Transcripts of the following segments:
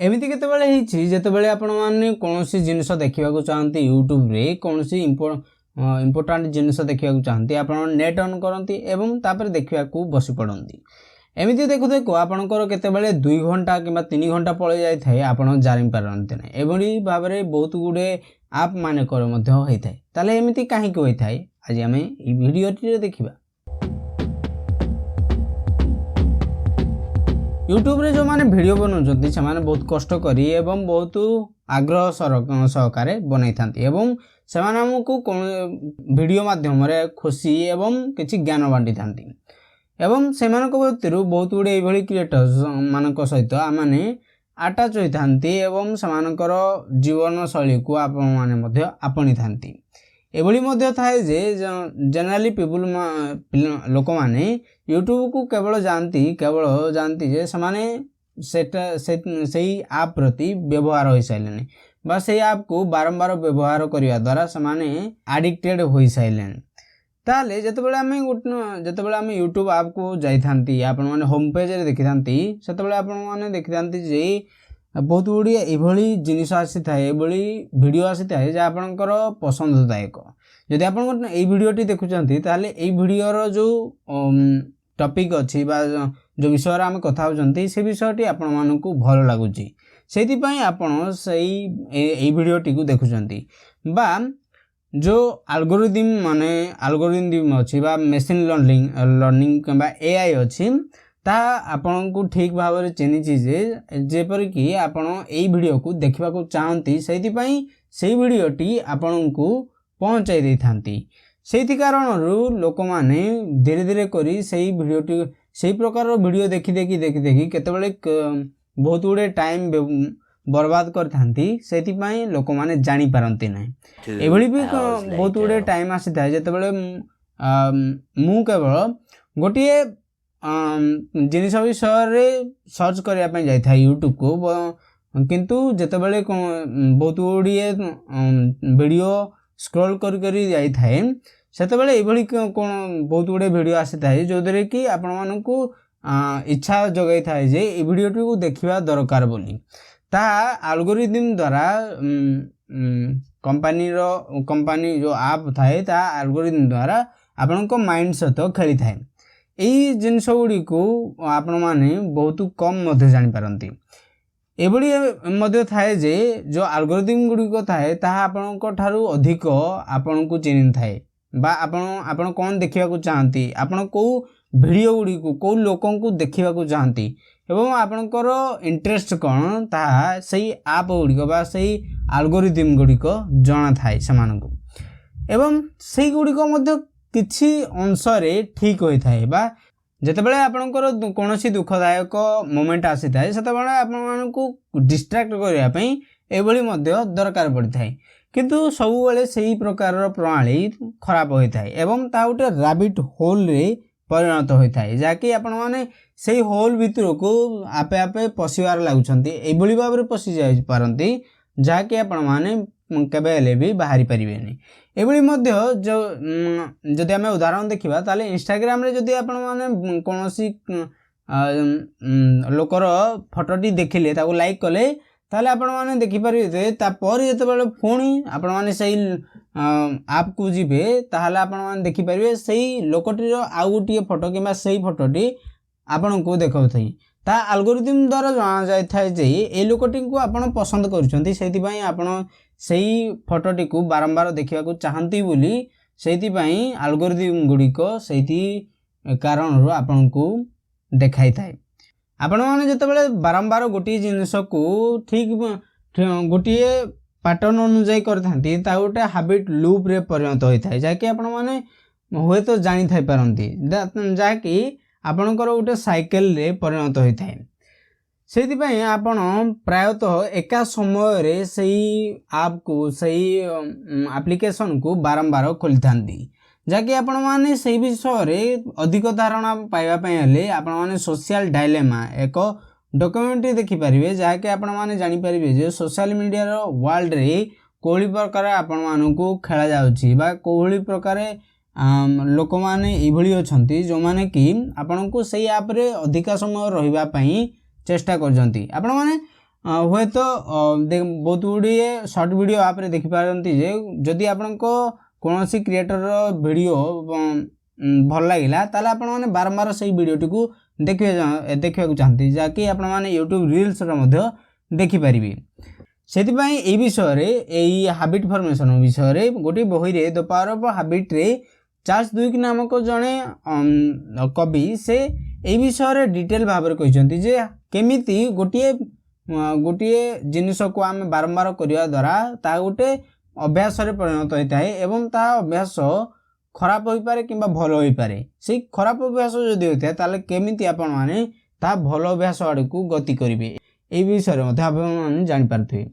एमती केतबेले जितेबाला आपण मैंने कौन जिनस देखा चाहती यूट्यूब रे कौन इंपोर्टाट जिनस देखा चाहती आप नेट ऑन करती एवं तापर देखा बस पड़ती एमती देखु देखु आपणकर केतबेले 2 घंटा कि 3 घंटा पड़े जाए आप जानी पारती ना एभली भाव में बहुत गुड़े आप मानक होता है ताले एमती कहीं होता है आज आम भिडियो देखा। यूट्यूब रे जो माने वीडियो बनाउछन्ती से माने बहुत कष्ट करी एवं बहुत आग्रह सहकारे बनाई थांती एवं से माने हमको वीडियो माध्यम रे खुशी एवं किछि ज्ञान बांटी थांती एवं से मानक भितरु बहुत गुडे एभली क्रिएटर्स मानक सहित आमाने अटैच होई थांती एवं से मानकर जीवन शैली को आपण माने मध्य आपणी थांती एभली मध्य थाए जे जनरली पीपुल लोक माने यूट्यूब को केवल जानती जे समाने सेई ऐप प्रति व्यवहार हो साइलेनी बा से ऐप को बारंबार व्यवहार करिया द्वारा समाने एडिक्टेड हो साइलेनी ताले जेतेबेले आमे यूट्यूब ऐप को जाई थांती आपण माने होम पेज रे देखि थांती सेतेबेले आपण माने देखि थांती जे बहुत गुड़िए एभली जिनिस आसी थाए एभली वीडियो आसी थाए जे आपनकर पसंददायक जदि आपन एई वीडियोटी देखुचंती ताले एई वीडियोर जो टॉपिक अछि बा जो विषय रे हम कथा होचंती से विषयटी आपन मानकु भल लागुची सेति पई आपन सेई एई वीडियोटी को देखुचंती बा जो एल्गोरिदम अछि बा मशीन लर्निंग किबा एआई अछि ता आपन को ठीक भाव में चिन्हिची जेपर कि आपण एई वीडियो को देखा चाहती से वीडियोटी आपण को पहुँचाई दे थांती से कारण लोक माने धीरे धीरे करी से वीडियोटी से प्रकार वीडियो देखी देखी देखी देखी केतेबेले बहुत गुड़े टाइम बर्बाद कर थांती सेति पई लोक माने जानी पारंती नै एभली भी बहुत गुड़े टाइम आसी थाए जेतेबेले मु केवल गोटिए जिनिस विषय सर्च करने जाए यूट्यूब को किंतु जेतेबेले बहुत गुड़िए वीडियो स्क्रॉल करी जाई थाए सेतेबेले एभली कोन बहुत गुड़े वीडियो आसी थाए जो दरे कि आपण मानकु इच्छा जगाई थाए जे ए वीडियोटी को देखिबा दरकार बोली ता एल्गोरिदम द्वारा कंपनी जो ऐप थाए ता एल्गोरिदम द्वारा आपनको माइंड सहित खेली थाए एई जिनस गुड़ी को आपण माने बहुत कम मध्य जानी पारंती एभली मध्य थाए जे जो एल्गोरिदम गुड़ी को थाए ताहा आपनको ठारू अधिक आपनको चिन्ह थाए बा आपण कोन देखिबा को चाहती आपण को वीडियो गुड़ी को लोकन को देखिबा को चाहती एवं आपणकर इंटरेस्ट कौन ताहा सही ऐप गुड़ी बा सही एल्गोरिदम गुड़ी को जଣା थाए समानकु एवं सही गुड़ी को मध्य किछि अंश रे ठीक होई थाए बा जेतेबेले आपणकर कोनोसी दुखदायक मोमेंट आसी थाए सेतेबेले आपण मानकु डिस्ट्रैक्ट करिया पई एभली मध्य दरकार पड़ी थाए किंतु सब बेले सही प्रकार प्रणाली खराब होई थाए एवं ता उटे रैबिट होल रे परिणत होई थाए जाकि आपण माने सही होल भितर को आपे आपे पसिवार लागुछंती एभली भाव रे पसि जाई पारंती जाकि आपण माने केबेले भी बाहरी परिबेनी एभली मध्य जो जदि आमे उदाहरण देखिबा ताले इंस्टाग्राम रे जदि आपण माने कोनोसी लोकर फोटोटी देखिले ताको लाइक कले ताले आपण माने देखि परिबे तापर जेतेबेले फोनी आपण माने सही ऐप को जिबे ताहाले आपण माने देखि परिबे सही लोकटीर आउ गोटिए फोटो किबा सही फोटोटी आपण को देखौ थई ता एल्गोरिदम द्वारा जाना जाय थाए जे ए लोकटी को आपण पसंद करूछंती सेति पई आपण सही फोटोटी को बारंबार देखा को चाहती बोली सेति पई एल्गोरिदम गुडी को सेति कारण आपण को देखाई थाए आपण माने जेतेबेले बारंबार गोटी जिनिस को ठीक गोटिए पैटर्न अनुसार करथांती ता गोटे हैबिट लूप रे परिणत होई थाए जाकि आपण माने होय तो जानि थाई पारंती जाकि आपणकर गोटे साइकेल रे परिणत होई थाए सेति पई आपण प्रायतः एका समय रे सही ऐप को सही एप्लिकेशन को बारंबार खोली थांती जाकि आपण माने सही विषय रे अधिक धारणा पाइबा पई हले आपण माने सोशल डायलेमा एक डॉक्यूमेंट्री देखि परिबे जाकि आपण माने जानि परिबे जे सोशल मीडिया रो वर्ल्ड रे कोली प्रकार आपण मानकु खेला जाउची बा कोली प्रकार लोक माने एभली अछंती जो माने कि आपण को सही ऐप रे अधिक समय रहिबा पई चेष्टा करजंती आपण माने हुए तो बहुत गुड़े सर्ट वीडियो आप देखिपारती जे जदि आपण कौन क्रिएटर वीडियो भल लगे ताले आपण माने बारंबार से वीडियोटी को देखा चाहती जहाँकि आपण माने यूट्यूब रील्स देखिपारे से विषय यही हाबिट फॉर्मेशन विषय गोटे बही द पावर ऑफ हाबिट रे चार्ल्स डुइक नामक जड़े कवि से यही विषय डिटेल भाव में कहते जे केमिति गोटे गोटे जिनिस को आम बारंबार करने द्वारा ता गोटे अभ्यास परिणत होता है एवं ता अभ्यास खराब हो पारे कि भल हो पारे से खराब अभ्यास जदि होता है ताले केमिति आपण माने ता भल अभ्यास आड़ को गति करेंगे ये विषय में जापारे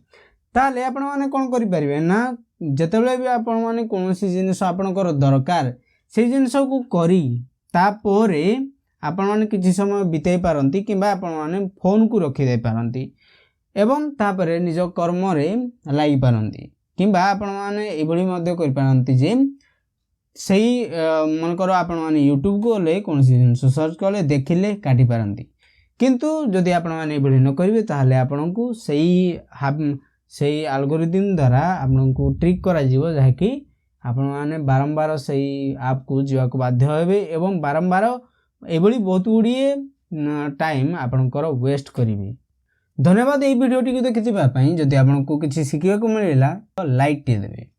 ताले आपण माने कौन करें ना जितेबाला भी आपण माने कौन जिनिस आपणकर दरकार से जिनिस को करी तापर आपण माने किसी समय बिताई पारती कि आपण माने फोन को रखी पारती एवं तापर निज कर्म रे लगी पारती कि आपण माने एभली मध्य करि पारती जे सही मनकर आपण माने यूट्यूब को ले कौन जिनिस सर्च कले देखिले काटी पारती किंतु जदि आपण माने एभली न करिवे ताहले आपण को सही एल्गोरिथम द्वारा आपण को ट्रिक करा जीवो जहा कि आपण माने बारंबार सही ऐप को जीवा को बाध्य हेबे एवं बारंबार एभली बहुत गुड़िए टाइम आपणकर वेस्ट करेंगे। धन्यवाद ये वीडियोटी को देखिबा पई जदि आपको किसी शिखिबा को मिलला तो लाइक टे देबे।